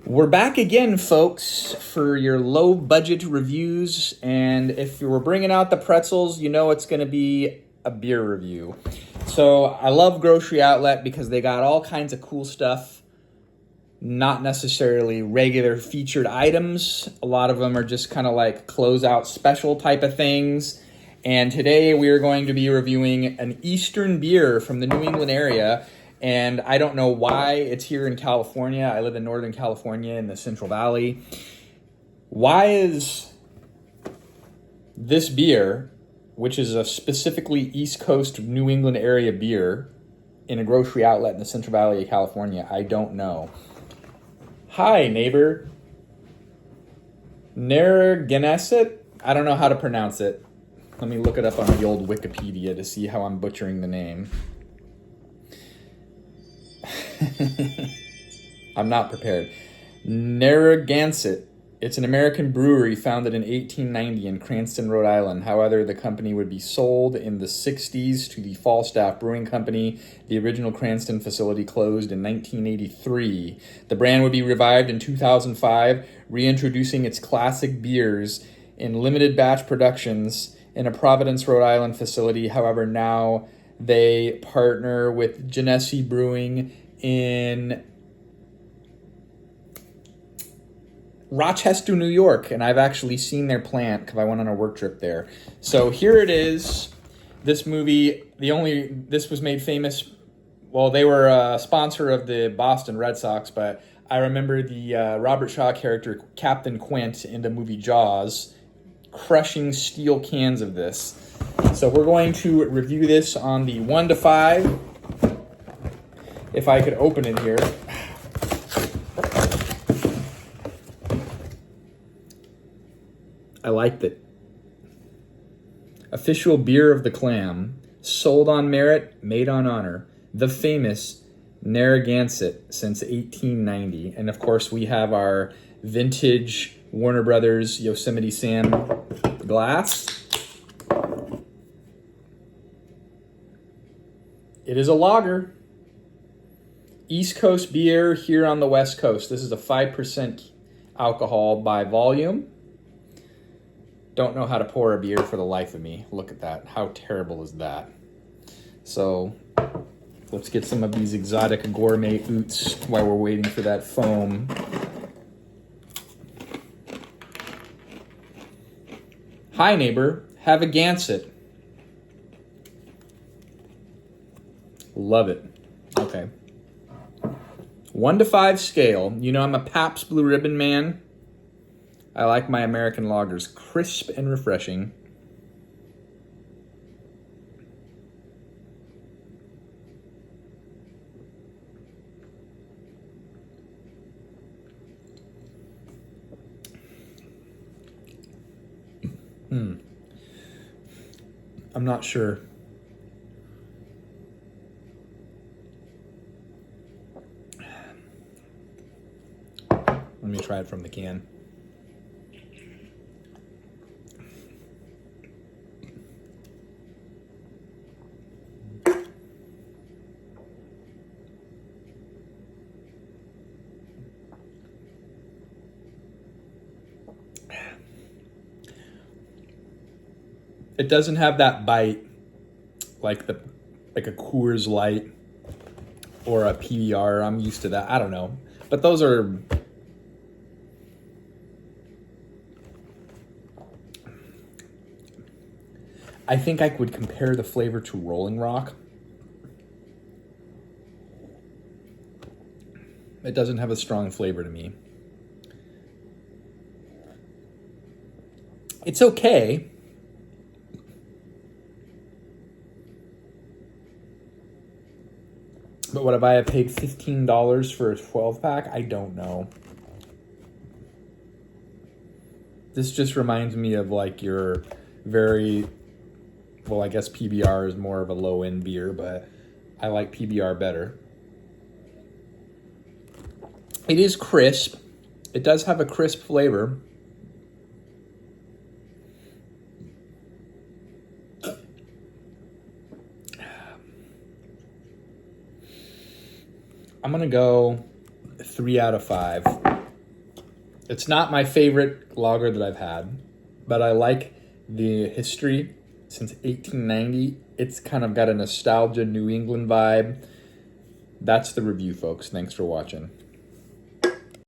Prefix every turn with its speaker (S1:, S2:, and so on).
S1: We're back again, folks, for your low budget reviews. And if we're bringing out the pretzels, you know it's going to be a beer review. So I love Grocery Outlet because they got all kinds of cool stuff, not necessarily regular featured items. A lot of them are just kind of like closeout special type of things. And today we are going to be reviewing an Eastern beer from the New England area. And I don't know why it's here in California. I live in Northern California in the Central Valley. Why is this beer, which is a specifically East Coast New England area beer, in a grocery outlet in the Central Valley of California? I don't know. Hi, neighbor. Narragansett? I don't know how to pronounce it. Let me look it up on the old Wikipedia to see how I'm butchering the name. I'm not prepared. Narragansett. It's an American brewery founded in 1890 in Cranston, Rhode Island. However, the company would be sold in the 60s to the Falstaff Brewing Company. The original Cranston facility closed in 1983. The brand would be revived in 2005, reintroducing its classic beers in limited batch productions in a Providence, Rhode Island facility. However, now they partner with Genesee Brewing in Rochester, New York, and I've actually seen their plant because I went on a work trip there. So here it is. This movie, this was made famous. Well, they were a sponsor of the Boston Red Sox, but I remember the Robert Shaw character, Captain Quint, in the movie Jaws, crushing steel cans of this. So we're going to review this on the 1 to 5. If I could open it here. I liked it. Official beer of the clam. Sold on merit, made on honor. The famous Narragansett since 1890. And of course we have our vintage Warner Brothers Yosemite Sam glass. It is a lager. East Coast beer here on the West Coast. This is a 5% alcohol by volume. Don't know how to pour a beer for the life of me. Look at that. How terrible is that? So let's get some of these exotic gourmet oots while we're waiting for that foam. Hi, neighbor. Have a Gansett. Love it. Okay. 1 to 5 scale. You know I'm a Pabst Blue Ribbon man. I like my American lagers crisp and refreshing. I'm not sure. Let me try it from the can. It doesn't have that bite like a Coors Light or a PBR. I'm used to that. I don't know. But those are... I think I would compare the flavor to Rolling Rock. It doesn't have a strong flavor to me. It's okay. But would I have paid $15 for a 12-pack? I don't know. This just reminds me of like your very... Well, I guess PBR is more of a low-end beer, but I like PBR better. It is crisp. It does have a crisp flavor. I'm going to go 3 out of 5. It's not my favorite lager that I've had, but I like the history since 1890. It's kind of got a nostalgia New England vibe. That's the review, folks. Thanks for watching.